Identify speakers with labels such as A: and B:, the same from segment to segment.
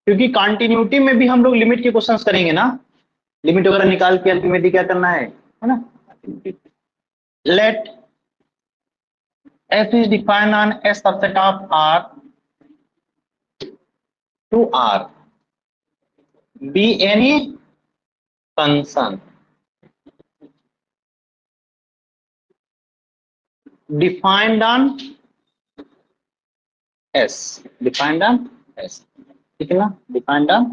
A: क्योंकि कंटिन्यूटी में भी हम लोग लिमिट के क्वेश्चंस करेंगे ना, लिमिट वगैरह निकाल के अल्टीमेटली क्या करना है ना। Let f is defined on a subset of R to R be any function defined on S, defined on S, ठीक है ना, डिफाइंड ऑन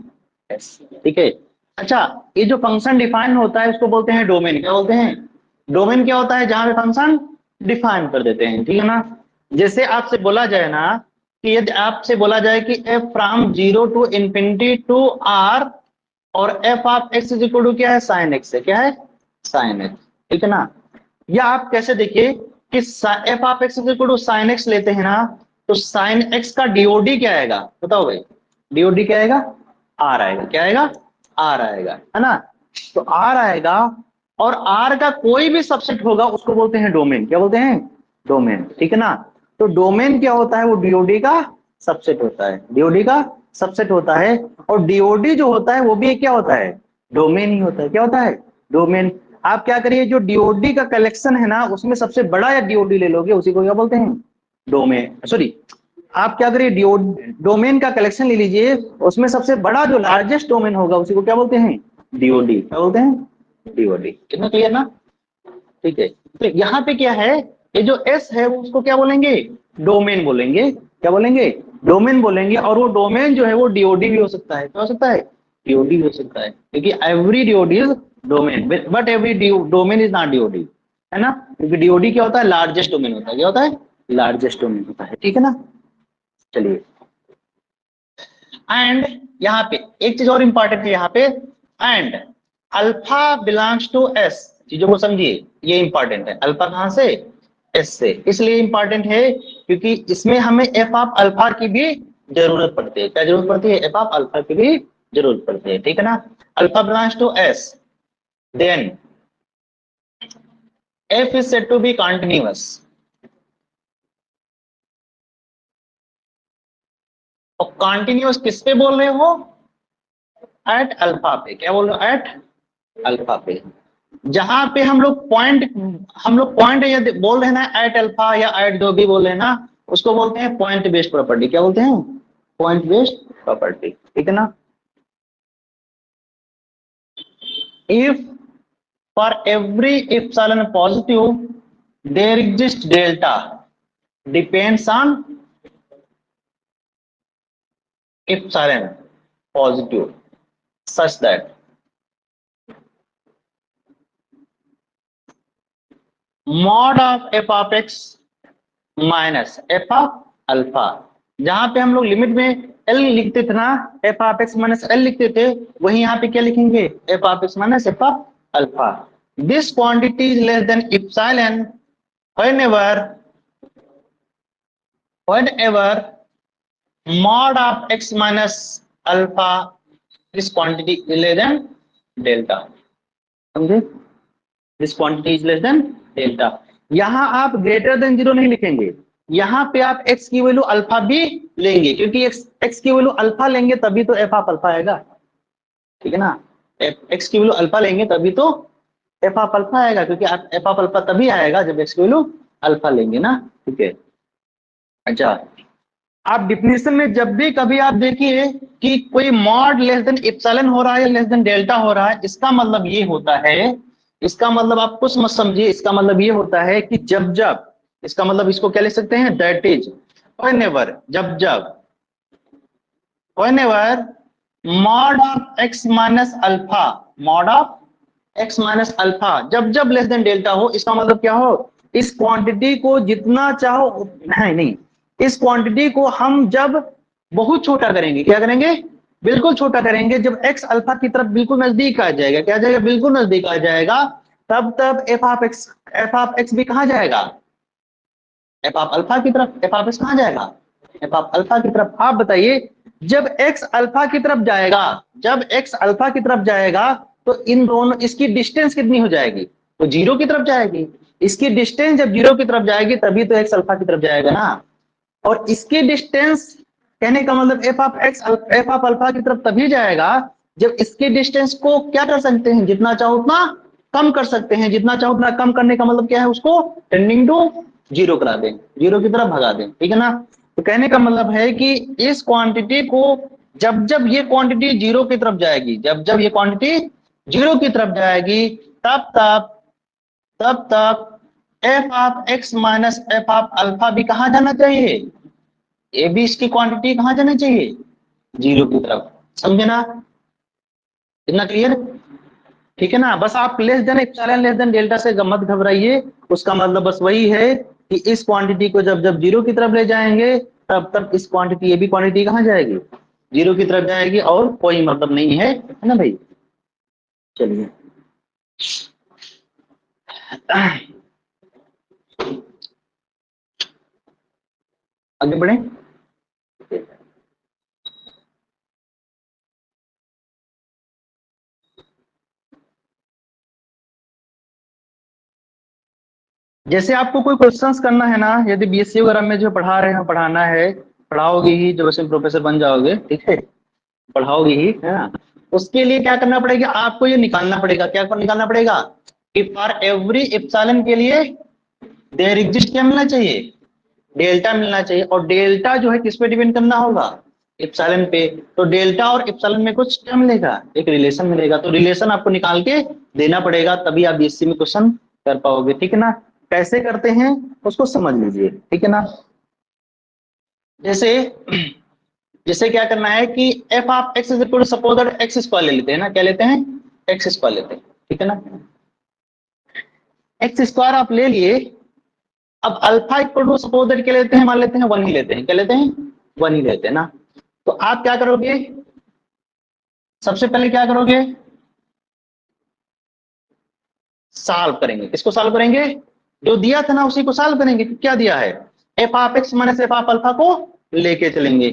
A: S, ठीक है। अच्छा, ये जो फंक्शन डिफाइन होता है उसको बोलते हैं डोमेन। क्या बोलते हैं? डोमेन क्या होता है? जहां पे फंक्शन डिफाइन कर देते हैं, ठीक है ना। जैसे आपसे बोला जाए ना कि यदि आपसे बोला जाए कि f from 0 to infinity to R और f of x is equal to क्या है? साइन x है। क्या है? साइन x, ठीक है ना। या आप कैसे देखिए कि f of x is equal to sine x लेते हैं ना, तो साइन x का डीओडी क्या आएगा? बताओ भाई, डीओडी क्या आएगा? R आएगा। क्या आएगा? R आएगा, है ना। तो R आएगा और R का कोई भी सबसेट होगा उसको बोलते हैं डोमेन। क्या बोलते हैं? डोमेन, ठीक है ना। तो डोमेन क्या होता है? वो डीओडी का सबसेट होता है, डीओडी का सबसेट होता है। और डीओडी जो होता है वो भी क्या होता है? डोमेन ही होता है। क्या होता है? डोमेन। आप क्या करिए, जो डीओडी का कलेक्शन है ना उसमें सबसे बड़ा या डीओडी ले लोगे उसी को क्या बोलते हैं? डोमेन। सॉरी, आप क्या करिए, डोमेन का कलेक्शन ले लीजिए, उसमें सबसे बड़ा जो लार्जेस्ट डोमेन होगा उसी को क्या बोलते हैं? डीओडी। क्या बोलते हैं? डीओडी। कितना क्लियर ना? ठीक है। तो यहाँ पे क्या है, ये जो एस है वो उसको क्या बोलेंगे? डोमेन बोलेंगे। क्या बोलेंगे? डोमेन बोलेंगे। और वो डोमेन जो है वो डीओडी भी हो सकता है। क्या हो सकता है? डीओडी भी हो सकता है, क्योंकि every DoD is domain, but every domain is not DoD, है ना। क्योंकि डीओडी क्या होता है? लार्जेस्ट डोमेन होता है। क्या होता है? लार्जेस्ट डोमेन होता है, ठीक है ना। चलिए, एंड यहाँ पे एक चीज और इंपॉर्टेंट है, यहाँ पे and alpha belongs to S. चीजों को समझिए, ये इंपॉर्टेंट है। अल्फा कहां से? एस से। इसलिए इंपॉर्टेंट है क्योंकि इसमें हमें एफ ऑफ अल्फा की भी जरूरत पड़ती है। क्या जरूरत पड़ती है? एफ ऑफ अल्फा की भी जरूरत पड़ती है, ठीक है ना। Alpha belongs to S, then f is said to be continuous. और कॉन्टिन्यूअस किस पे बोल रहे हो? एट अल्फा पे। क्या बोल रहे हो? एट अल्फा पे। जहां पे हम लोग पॉइंट या बोल रहे हैं ना, एट अल्फा या एट जो भी बोल रहे हैं ना, उसको बोलते हैं पॉइंट बेस्ड प्रॉपर्टी। क्या बोलते हैं? पॉइंट बेस्ड प्रॉपर्टी, ठीक है ना। If for every epsilon positive there exist delta depends on epsilon positive such that mod of f of x minus f of alpha. जहां पे हम लोग लिमिट में l लिखते थे ना, f of x minus l लिखते थे, वही यहाँ पे क्या लिखेंगे? f of x minus f of alpha. This quantity is less than epsilon whenever mod of x minus alpha this quantity is less than delta। समझे? This quantity is less than delta. यहां आप greater than 0 नहीं लिखेंगे, यहां पे आप x की value alpha भी लेंगे, क्योंकि x की वैल्यू अल्फा लेंगे तभी तो f ऑफ अल्फा आएगा, ठीक है ना। x की वैल्यू अल्फा लेंगे तभी तो f ऑफ अल्फा आएगा, क्योंकि f ऑफ अल्फा तभी आएगा जब x की वैल्यू अल्फा लेंगे ना, ठीक है। अच्छा, आप डिफिनेशन में जब भी कभी आप देखिए कि कोई मॉड लेस देन इप्सिलॉन हो रहा है या लेस देन डेल्टा हो रहा है, इसका मतलब ये होता है, इसका मतलब आप कुछ मत समझिए, इसका मतलब ये होता है कि जब जब, इसका मतलब इसको क्या लिख सकते हैं? दैट इज व्हेनेवर, जब जब, whenever mod of x minus alpha, mod of x minus alpha जब जब लेस देन डेल्टा हो, इसका मतलब क्या हो? इस क्वांटिटी को जितना चाहो, नहीं, इस क्वांटिटी को हम जब बहुत छोटा करेंगे, क्या करेंगे? बिल्कुल छोटा करेंगे, जब x अल्फा की तरफ बिल्कुल नजदीक आ जाएगा, क्या आ जाएगा? बिल्कुल नजदीक आ जाएगा, तब एफ ऑफ एक्स भी कहां जाएगा? एफ ऑफ अल्फा की तरफ। एफ ऑफ एक्स कहां जाएगा? एफ ऑफ अल्फा की तरफ। आप बताइए, जब x अल्फा की तरफ जाएगा, जब x अल्फा की तरफ जाएगा, तो इन दोनों, इसकी डिस्टेंस कितनी हो जाएगी? तो 0 की तरफ जाएगी। इसकी डिस्टेंस जब 0 की तरफ जाएगी तभी तो x अल्फा की तरफ जाएगा ना। और इसकी डिस्टेंस कहने का मतलब एफ ऑफ अल्फा की तरफ तभी जाएगा जब इसके डिस्टेंस को क्या कर सकते हैं, जितना चाहो उतना कम कर सकते हैं। जितना चाहो उतना कम करने का मतलब क्या है, उसको टेंडिंग टू जीरो करा दें, जीरो की तरफ भगा दें, ठीक है ना। तो कहने का मतलब है कि इस क्वांटिटी को जब जब ये क्वांटिटी जीरो की तरफ जाएगी, जब जब ये क्वांटिटी जीरो की तरफ जाएगी, तब तब F of X minus F of alpha भी कहाँ जाना चाहिए, ए बी इसकी क्वांटिटी कहाँ जाना चाहिए, जीरो की तरफ। समझे ना, इतना क्लियर, ठीक है ना। बस आप less than epsilon less than delta से मत घबराइए, उसका मतलब बस वही है कि इस क्वांटिटी को जब जब जीरो की तरफ ले जाएंगे तब तब इस क्वांटिटी, ये भी क्वांटिटी कहाँ जाएगी, जीरो की तरफ जाएगी, और कोई मतलब नहीं है ना भाई। चलिए आगे बढ़े। जैसे आपको कोई क्वेश्चंस करना है ना, यदि बीएससी वगैरह में जो पढ़ा रहे हैं, पढ़ाना है, पढ़ाओगे ही, जब वैसे प्रोफेसर बन जाओगे, ठीक है, पढ़ाओगे ही, है ना। उसके लिए क्या करना पड़ेगा, आपको ये निकालना पड़ेगा, क्या निकालना पड़ेगा कि फॉर एवरी एप्सिलॉन के लिए देयर एग्जिस्ट क्या मिलना चाहिए, डेल्टा मिलना चाहिए। और डेल्टा जो है किस पे डिपेंड करना होगा, एप्सिलॉन पे। तो डेल्टा और एप्सिलॉन में कुछ क्या मिलेगा, एक रिलेशन मिलेगा। तो रिलेशन आपको निकाल के देना पड़ेगा, तभी आप बीएससी में क्वेश्चन कर पाओगे, ठीक है ना। कैसे करते हैं उसको समझ लीजिए, ठीक है ना। जैसे जैसे क्या करना है कि f of x is equal to, suppose that x square ले लेते हैं ना, क्या लेते हैं, एक्स स्क्वायर लेते हैं, ठीक है ना। एक्स स्क्वायर आप ले लिए, अब alpha equal to suppose that क्या लेते हैं, मान लेते हैं वन ही लेते हैं, क्या लेते हैं, वन ही लेते हैं ना। तो आप क्या करोगे, सबसे पहले क्या करोगे, सॉल्व करेंगे। किसको सॉल्व करेंगे, जो दिया था ना उसी को सॉल्व करेंगे। क्या दिया है, F of X minus F of alpha को लेके चलेंगे।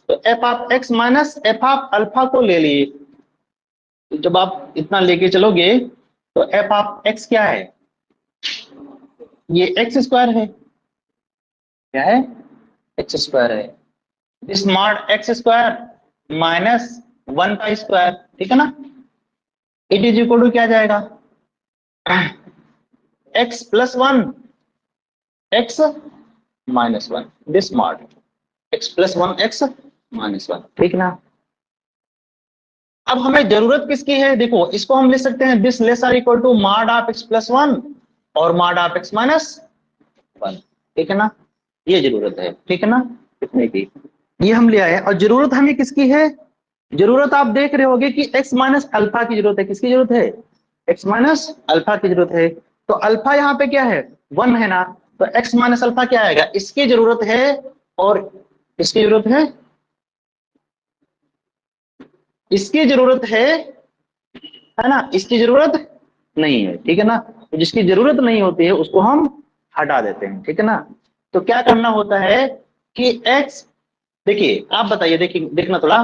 A: तो F of X minus F of alpha को ले लिए, तो जब आप इतना लेके चलोगे तो एफ ऑफ एक्स क्या है, ये एक्स स्क्वायर है, क्या है, एक्स स्क्वायर है। This mod x square minus one का स्क्वायर, ठीक है ना। इट इज इक्वल टू क्या जाएगा, x plus one x minus one, this mod x plus one x minus one, ठीक ना। अब हमें जरूरत किसकी है, देखो इसको हम ले सकते हैं this less or equal to mod of X plus one और mod of X minus one, ठीक है ना। ये जरूरत है, ठीक है ना, कितने की, ये हम ले आए। और जरूरत हमें किसकी है, जरूरत आप देख रहे होगे कि x माइनस अल्फा की जरूरत है। किसकी जरूरत है, x माइनस अल्फा की जरूरत है। तो अल्फा यहाँ पे क्या है, वन है ना, तो x माइनस अल्फा क्या आएगा, इसकी जरूरत है, और इसकी जरूरत है ना, इसकी जरूरत नहीं है, ठीक है ना। तो जिसकी जरूरत नहीं होती है उसको हम हटा देते हैं, ठीक है ना। तो क्या करना होता है कि x, देखिए आप बताइए, देखिए देखना थोड़ा,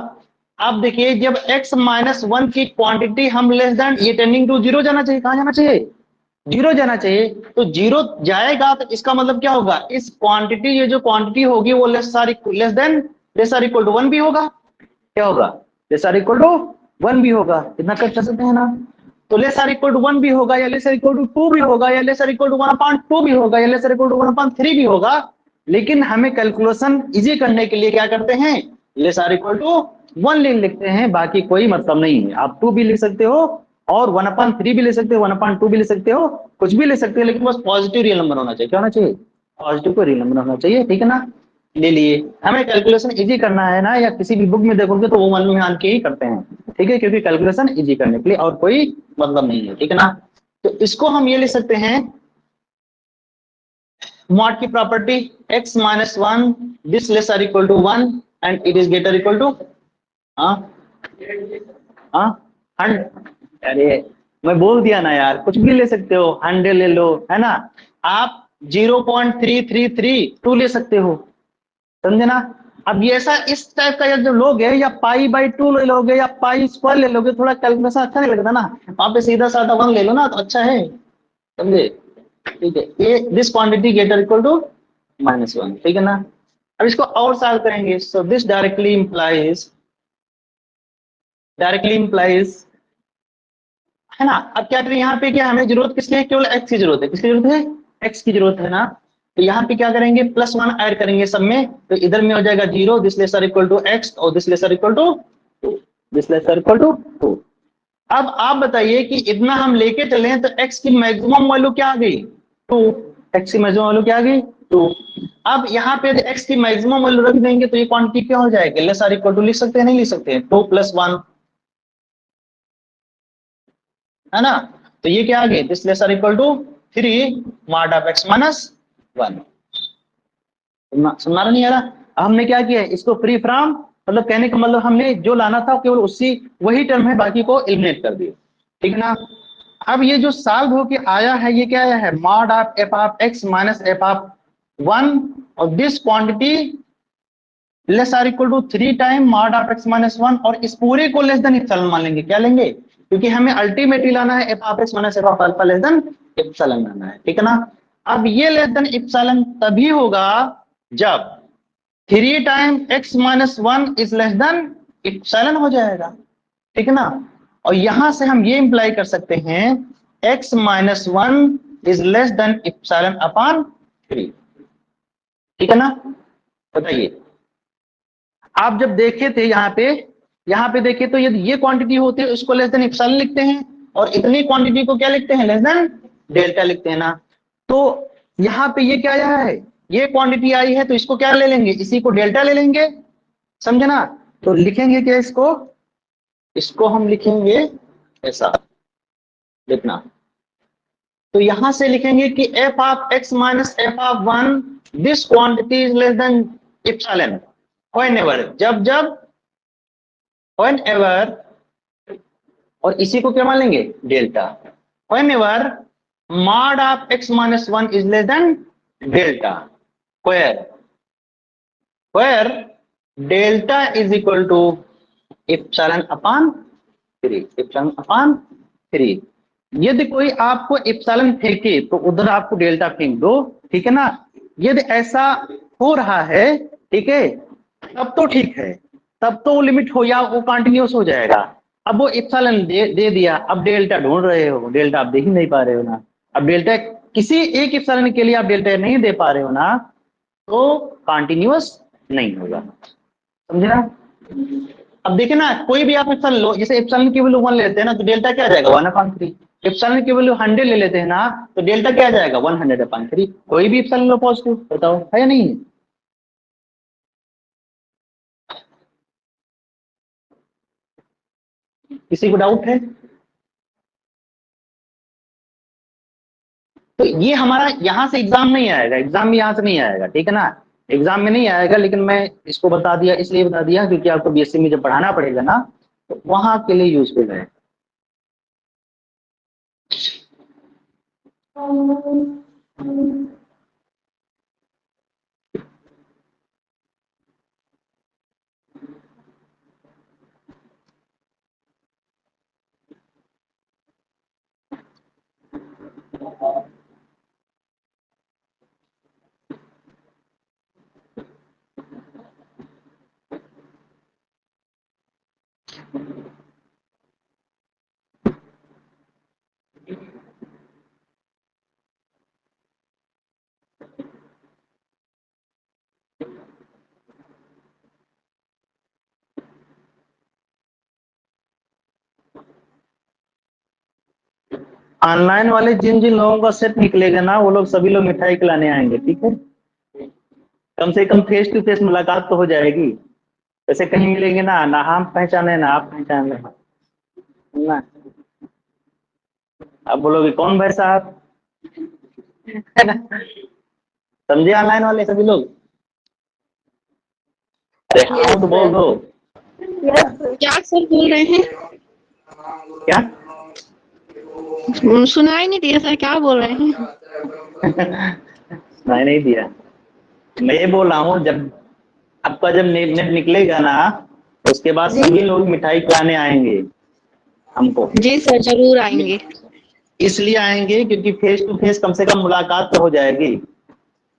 A: आप देखिए जब x माइनस वन की क्वांटिटी हम लेस देन, ये टेंडिंग टू जीरो जाना चाहिए, कहां जाना चाहिए, जीरो जाना चाहिए। तो जीरो जाएगा तो इसका मतलब क्या होगा, इस क्वांटिटी, ये जो क्वांटिटी होगी वो less or equal to one भी होगा, क्या होगा, less or equal to one भी होगा। इतना कर सकते हैं ना। तो less or equal to one भी होगा, या less or equal to two भी होगा, या less or equal to one upon two भी होगा, या less or equal to one upon three भी होगा। लेकिन हमें कैलकुलेशन इजी करने के लिए क्या करते हैं, less or equal to one लिखते हैं, बाकी कोई मतलब नहीं है। आप टू भी लिख सकते हो और वन अपॉन थ्री भी ले सकते हो, वन अपॉन टू भी ले सकते हो, कुछ भी ले सकते हो, लेकिन बस पॉजिटिव रियल नंबर होना चाहिए। क्या होना चाहिए, पॉजिटिव को रियल नंबर होना चाहिए, ठीक है ना। ले लिए, हमें कैलकुलेशन इजी करना है ना, या किसी भी बुक में देखोगे तो वो मन में मान के ही करते हैं, ठीक है, क्योंकि कैलकुलेशन इजी करने के लिए, और कोई मतलब नहीं है, ठीक है ना। तो इसको हम ये ले सकते हैं, मॉड की property x minus one this less or equal to one and it is greater equal to, अरे मैं बोल दिया ना यार, कुछ भी ले सकते हो, 100 ले लो, है ना। आप 0.3332 ले सकते हो, समझे ना। अब ये ऐसा इस टाइप का जो लोगे, या पाई बाई टू ले लोगे, या पाई स्क्वायर ले लोगे, थोड़ा कैलकुलेशन अच्छा नहीं लगता ना, वहां पे सीधा साधा वन ले लो ना, तो अच्छा है, समझे, ठीक है। ये this quantity greater equal to minus one, ठीक है ना। अब इसको और सॉल्व करेंगे। सो दिस डायरेक्टली इंप्लाइज है ना। अब क्या करें, यहाँ पे क्या हमें जरूरत किसकी है, केवल x की जरूरत है। किसकी जरूरत है, x की जरूरत है ना। तो यहाँ पे क्या करेंगे, +1 ऐड करेंगे सब में, तो इधर में हो जाएगा 0, this lesser equal to x और this lesser equal to 2, this lesser equal to 2। अब आप बताइए कि इतना हम लेके चले तो x की मैक्सिमम वैल्यू क्या आ गई, 2। x की मैक्सिमम वैल्यू क्या आ गई, 2। अब यहाँ पे x की मैक्सिमम वैल्यू रख देंगे तो ये क्वांटिटी क्या हो जाएगा, लेसर इक्वल टू लिख सकते हैं, नहीं लिख सकते हैं, 2 + 1 है ना। तो ये क्या आ गया, this lesser equal to 3 mod of x minus 1। सुनना नहीं आ रहा। अब हमने क्या किया है, इसको फ्री फ्रॉम, मतलब कहने का मतलब हमने जो लाना था केवल उसी वही टर्म है, बाकी को एलिमिनेट कर दिया, ठीक है ना। अब ये जो सॉल्व होके आया है, ये क्या आया है, mod of f of x minus f of 1 और this quantity less or equal to 3 time mod of x minus 1, और इस पूरे को लेस देन इप्सिलॉन मान लेंगे। क्या लेंगे, क्योंकि हमें अल्टीमेटली लाना है f of x minus f of alpha less than epsilon लाना है, ठीक है ना। अब ये लेस देन इप्सिलॉन तभी होगा जब 3 time x minus 1 is less than epsilon हो जाएगा, ठीक है ना। और यहां से हम ये इंप्लाई कर सकते हैं x minus 1 is less than epsilon upon 3, ठीक है ना। बताइए, आप जब देखे थे यहाँ पे देखे तो ये क्वांटिटी होती है उसको लेस देन इप्सिलॉन लिखते हैं, और इतनी क्वांटिटी को क्या लिखते हैं, लेस देन डेल्टा लिखते हैं ना। तो यहाँ पे ये क्या आया है, ये क्वांटिटी आई है तो इसको क्या ले लेंगे, इसी को डेल्टा ले लेंगे, समझे ना। तो लिखेंगे क्या, इसको हम लिखेंगे ऐसा, लिखना। तो यहां से लिखेंगे कि f of x minus f of 1 this quantity is less than epsilon whenever, जब व्हेनेवर, और इसी को क्या मान लेंगे, delta, whenever mod of x minus 1 is less than delta, where delta is equal to epsilon upon 3, epsilon upon 3। यदि कोई आपको इप्सिलॉन फेंके तो उधर आपको डेल्टा फेंक दो, ठीक है ना। यदि ऐसा हो रहा है, ठीक है, तब तो ठीक है, तब तो वो लिमिट हो या वो कंटिन्यूस हो जाएगा। अब वो इप्सिलॉन दे दिया, अब डेल्टा ढूंढ रहे हो, डेल्टा आप देख ही नहीं पा रहे हो ना। अब डेल्टा किसी एक इप्सिलॉन के लिए आप डेल्टा नहीं दे पा रहे हो ना, तो कंटिन्यूस नहीं होगा, समझे ना। अब देखिए ना, कोई भी आप इप्सिलॉन लो, जैसे इप्सिलॉन की वैल्यू 1 लेते हैं ना, तो डेल्टा क्या आ जाएगा, 1/3। इप्सिलॉन की वैल्यू 100 ले लेते हैं ना, तो डेल्टा क्या आ जाएगा, 100/3। कोई भी इप्सिलॉन लो पॉजिटिव, बताओ है या नहीं। किसी को डाउट है। तो ये हमारा यहाँ से एग्जाम नहीं आएगा, एग्जाम में यहाँ से नहीं आएगा, ठीक है ना, एग्जाम में नहीं आएगा, लेकिन मैं इसको बता दिया, इसलिए बता दिया क्योंकि आपको बीएससी में जब पढ़ाना पड़ेगा ना, तो वहां के लिए यूजफुल है। ऑनलाइन वाले जिन जिन लोगों का सेट निकलेगा ना, वो लोग सभी लोग मिठाई खिलाने आएंगे, ठीक है। कम से कम फेस टू फेस मुलाकात तो हो जाएगी। वैसे कहीं मिलेंगे ना हम पहचाने ना आप पहचाने ना, आप बोलोगे कौन भाई साहब, समझे ऑनलाइन वाले सभी लोग। हाँ तो बोल दो।
B: क्या सर बोल रहे हैं,
A: क्या
B: सुनाई नहीं दिया सर, क्या बोल रहे हैं।
A: नहीं दिया, मैं ये बोल रहा हूँ जब आपका जब नेट निकलेगा ना, उसके बाद सभी लोग मिठाई खिलाने आएंगे हमको।
B: जी सर जरूर आएंगे।
A: इसलिए आएंगे क्योंकि फेस टू फेस कम से कम मुलाकात तो हो जाएगी।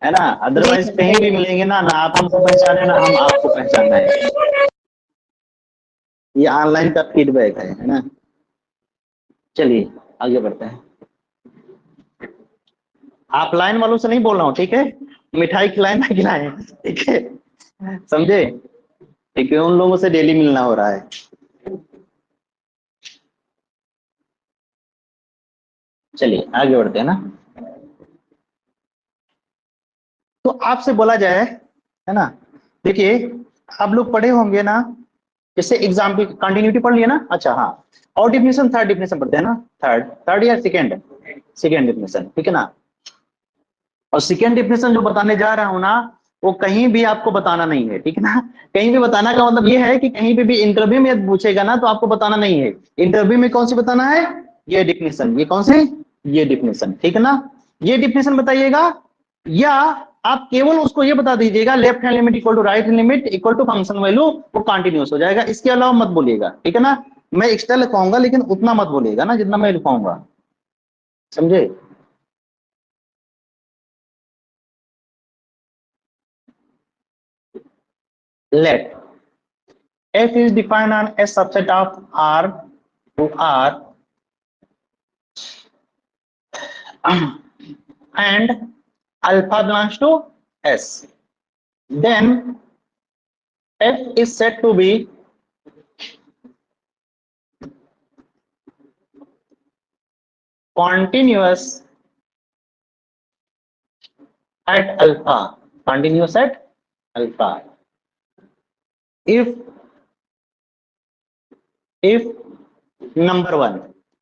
A: है ना, अदरवाइज कहीं भी मिलेंगे ना, ना आप हमको पहचाने ना हम आपको पहचानना है। ये ऑनलाइन का फीडबैक है ना। चलिए आगे बढ़ते हैं। आप लाइन वालों से नहीं बोल रहा हूँ, ठीक है, मिठाई खिलाएं ना खिलाएं, ठीक है, समझे, ठीक है, उन लोगों से डेली मिलना हो रहा है। चलिए आगे बढ़ते हैं ना। तो आपसे बोला जाए, है ना, देखिए आप लोग पढ़े होंगे ना, जैसे एग्जाम्पल कंटिन्यूटी पढ़ लिया ना, अच्छा हाँ, और डिफिनेशन थर्ड डिफिनेशन पढ़ते हैं ना, थर्ड या सेकेंड, सेकेंड डिफिनेशन, ठीक है ना। और सेकेंड डिफिनेशन जो बताने जा रहा हूं ना, वो कहीं भी आपको बताना नहीं है, ठीक है ना। कहीं भी बताना का मतलब ये है कि कहीं पे भी इंटरव्यू में यदि पूछेगा ना तो आपको बताना नहीं है। इंटरव्यू में कौन सी बताना है, ये डिफिनेशन, ये कौन सी, ये डिफिनेशन, ठीक है ना। ये डिफिनेशन बताइएगा, या आप केवल उसको ये बता दीजिएगा left hand limit equal to right hand limit equal to function value, वो कंटिन्यूस हो जाएगा। इसके अलावा मत बोलिएगा, ठीक है ना। मैं एक्स्ट्रा लिखवाऊंगा लेकिन उतना मत बोलिएगा ना जितना मैं लिखवाऊंगा, समझे। Let F is defined on a subset of R to R and alpha belongs to S. Then F is said to be continuous at alpha. Continuous at alpha. If number one,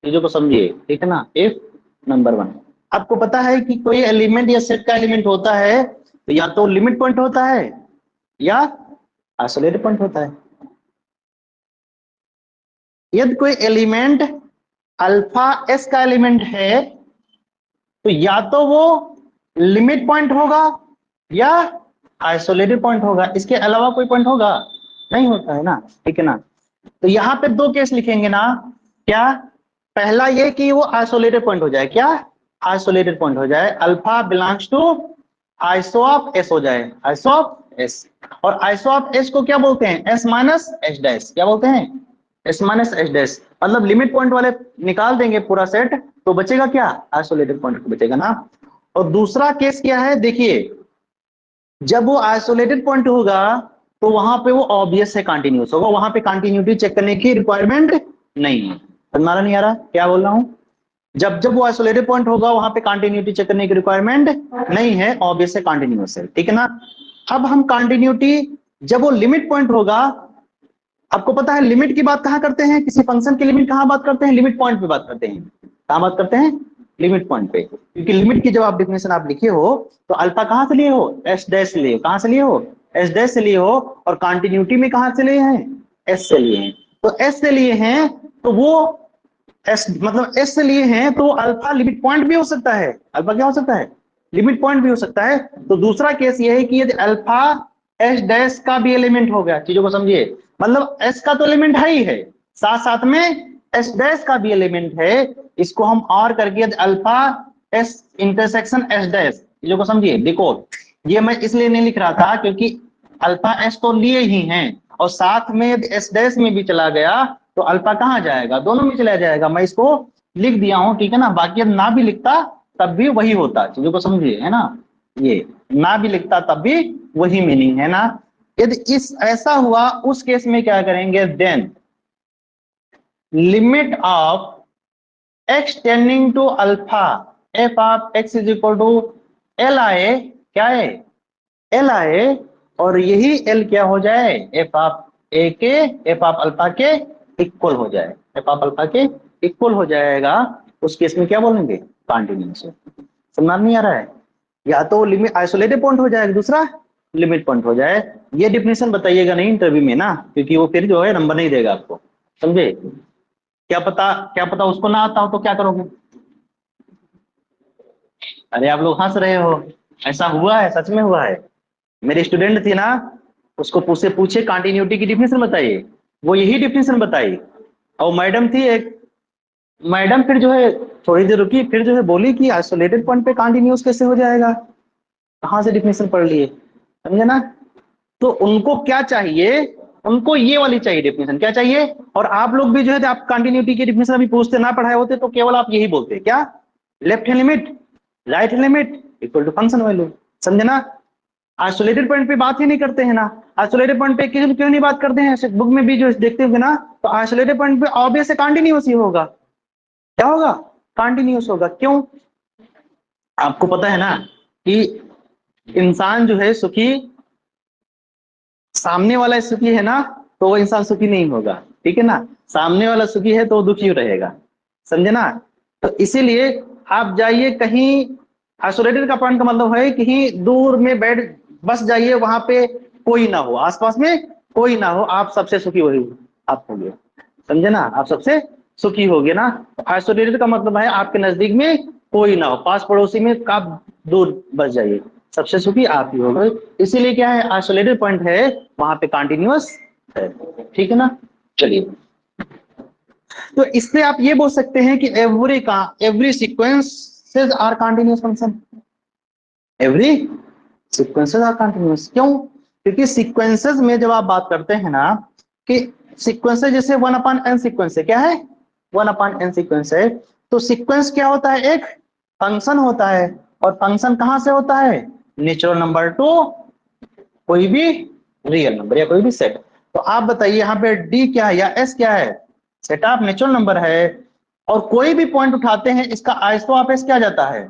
A: चीजों को समझिए, ठीक है ना। If number one, आपको पता है कि कोई एलिमेंट या सेट का एलिमेंट होता है तो या तो लिमिट पॉइंट होता है या आइसोलेटेड पॉइंट होता है। यदि कोई एलिमेंट अल्फा एस का एलिमेंट है तो या तो वो लिमिट पॉइंट होगा या आइसोलेटेड पॉइंट होगा, इसके अलावा कोई पॉइंट होगा नहीं, होता है ना, ठीक है ना। तो यहाँ पे दो केस लिखेंगे ना, क्या, पहला ये कि वो आइसोलेटेड पॉइंट हो जाए, क्या, आइसोलेटेड पॉइंट हो जाए, alpha belongs to iso of S हो जाए, आइसो ऑफ एस। और आइसो ऑफ एस को क्या बोलते हैं, एस माइनस एच डैश, क्या बोलते हैं, एस माइनस एच डैश। मतलब लिमिट पॉइंट वाले निकाल देंगे पूरा सेट तो बचेगा क्या, आइसोलेटेड पॉइंट बचेगा ना। और दूसरा केस क्या है, देखिए जब वो आइसोलेटेड पॉइंट होगा तो वहां पे वो ऑब्वियस है कंटिन्यूस होगा, वहां पे कंटिन्यूटी चेक करने की रिक्वायरमेंट नहीं है। समझ नहीं आ रहा क्या बोल रहा हूं, जब जब वो आइसोलेटेड पॉइंट होगा वहां पे कंटिन्यूटी चेक करने की रिक्वायरमेंट नहीं है, ऑब्वियस है कंटिन्यूस है, ठीक है ना। अब हम कंटिन्यूटी, जब वो लिमिट पॉइंट होगा, आपको पता है लिमिट की बात कहां करते हैं, किसी फंक्शन की लिमिट कहां बात करते हैं, लिमिट पॉइंट पे बात करते हैं, कहां बात करते हैं, लिमिट पॉइंट पे। क्योंकि लिमिट की जब आप डिफिनेशन आप लिखे हो तो अल्फा कहां से लिए हो, एस डैश से लिए, कहां से लिए हो, एस डैश से लिए हो, और कंटिन्यूटी में कहां से लिए हैं, एस से लिए हैं। तो एस से लिए हैं तो वो एस मतलब एस से लिए हैं तो अल्फा लिमिट पॉइंट भी हो सकता है, अल्फा क्या हो सकता है, लिमिट पॉइंट भी हो सकता है। तो दूसरा केस ये है कि यदि अल्फा एस डैश का भी एलिमेंट हो गया, चीजों को समझिए, मतलब एस का तो एलिमेंट है ही है, साथ साथ में एस डैश का भी एलिमेंट है, इसको हम और करके यदि alpha S intersection S dash, चीजों को समझिए। देखो ये मैं इसलिए नहीं लिख रहा था क्योंकि अल्फा एस तो लिए ही हैं और साथ में यदि एस डैश में भी चला गया तो अल्फा कहां जाएगा, दोनों में चला जाएगा। मैं इसको लिख दिया हूं, ठीक है ना, बाकी यदि ना भी लिखता तब भी वही होता, चीजों को समझिए, है ना। ये ना भी लिखता तब भी वही मीनिंग है ना। यदि इस ऐसा हुआ उस केस में क्या करेंगे, then limit of x tending to alpha f of x is equal to L I, क्या है, एल आई, और यही एल क्या हो जाए, एफ ऑफ ए के, एफ ऑफ अल्फा के इक्वल हो जाए, एफ ऑफ अल्फा के इक्वल हो जाएगा। उस केस में क्या बोलेंगे, कंटिन्यूअस। समझ नहीं आ रहा है, या तो लिमिट आइसोलेटेड पॉइंट हो जाएगा, दूसरा लिमिट पॉइंट हो जाए। ये डिफिनेशन बताइएगा नहीं इंटरव्यू में ना, क्योंकि वो फिर जो है नंबर नहीं देगा आपको, समझे। क्या पता उसको ना आता हो तो क्या करोगे। अरे आप लोग हंस रहे हो, ऐसा हुआ है, सच में हुआ है। मेरी स्टूडेंट थी ना, उसको पूछे कंटिन्यूटी की डिफिनेशन बताइए, वो यही डिफिनेशन बताई। और मैडम थी एक, मैडम फिर जो है थोड़ी देर रुकी, फिर जो है बोली कि आइसोलेटेड पॉइंट पे कंटिन्यूअस कैसे हो जाएगा। कहाँ से डिफिनेशन पढ़ लिए, समझे ना। तो उनको क्या चाहिए, उनको ये वाली चाहिए डेफिनेशन, क्या चाहिए। और आप लोग भी जो है आप कंटिन्यूटी की डेफिनेशन अभी पूछते ना पढ़ाए होते तो केवल आप यही बोलते क्या, left hand limit right hand limit equal to function value, समझे ना। आइसोलेटेड पॉइंट पे बात ही नहीं करते हैं ना, आइसोलेटेड पॉइंट पे क्यों नहीं बात करते हैं, बुक में भी जो देखते होंगे ना, तो आइसोलेटेड पॉइंट पे ऑब्वियस कंटिन्यूस ही होगा, क्या होगा, कंटिन्यूस होगा। क्यों, आपको पता है ना कि इंसान जो है सुखी, सामने वाला सुखी है ना तो वो इंसान सुखी नहीं होगा, ठीक है ना। सामने वाला सुखी है तो वो दुखी रहेगा, समझे ना। तो इसीलिए आप जाइए कहीं, आइसोलेटेड का पॉइंट का मतलब है कहीं दूर में बैठ बस जाइए, वहां पे कोई ना हो, आसपास में कोई ना हो, आप सबसे सुखी वही आप होंगे, समझे ना, आप सबसे सुखी होगे ना। आइसोलेटेड का मतलब है आपके नजदीक में कोई ना हो, पास पड़ोसी में आप दूर बस जाइए, सबसे सुखी आप ही होंगे। इसीलिए क्या है, आइसोलेटेड पॉइंट है वहां पे कंटिन्यूअस है, ठीक है ना। चलिए, तो इससे आप ये बोल सकते हैं कि every sequences are continuous function, every sequences are continuous. क्यों, क्योंकि सीक्वेंसेस में जब आप बात करते हैं ना कि सीक्वेंसेस जैसे 1/n सीक्वेंस है, क्या है 1/n सीक्वेंस है, तो सीक्वेंस क्या होता है, एक फंक्शन होता है। और फंक्शन कहां से होता है, नेचुरल नंबर टू कोई भी रियल नंबर या कोई भी सेट। तो आप बताइए यहाँ पे डी क्या है या एस क्या है, सेट ऑफ नेचुरल नंबर है। और कोई भी पॉइंट उठाते हैं इसका आइसो ऑफ एस क्या जाता है,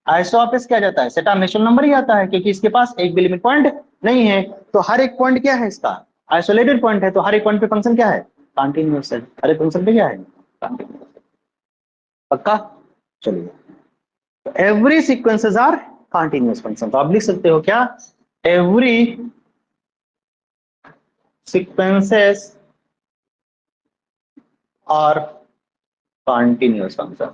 A: आइसो ऑफ एस क्या जाता है, सेट ऑफ नेचुरल नंबर ही आता है, क्योंकि इसके पास एक भी लिमिट पॉइंट नहीं है। तो हर एक पॉइंट क्या है इसका, आइसोलेटेड पॉइंट है, तो हर एक पॉइंट पे फंक्शन क्या है, कंटिन्यूअस है, हर एक फंक्शन पे क्या है, कंटिन्यूअस। पक्का, चलिए, every sequences are continuous function. तो आप लिख सकते हो क्या, every sequences are continuous function,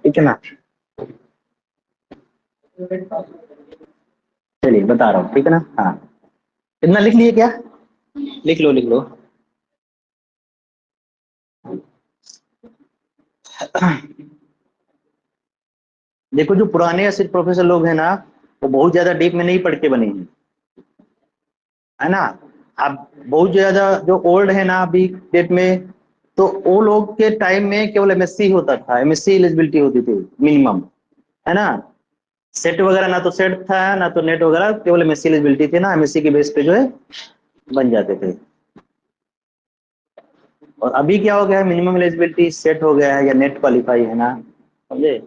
A: ठीक है ना। चलिए बता रहा हूँ, ठीक है ना, हाँ इतना लिख लिए क्या, लिख लो लिख लो। देखो जो पुराने ऐसे प्रोफेसर लोग हैं ना, वो बहुत ज्यादा डीप में नहीं पढ़ के बने हैं, है ना। अब बहुत ज्यादा जो ओल्ड है ना अभी डेट में, तो वो लोग के टाइम में केवल एमएससी होता था, एमएससी एलिजिबिलिटी होती थी मिनिमम, है ना। सेट वगैरह ना तो सेट था ना तो नेट वगैरह, केवल एमएससी एलिजिबिलिटी थी ना, एमएससी के बेस पे जो है बन जाते थे। और अभी क्या हो गया है, मिनिमम एलिजिबिलिटी सेट हो गया है या नेट क्वालिफाई है ना, समझे।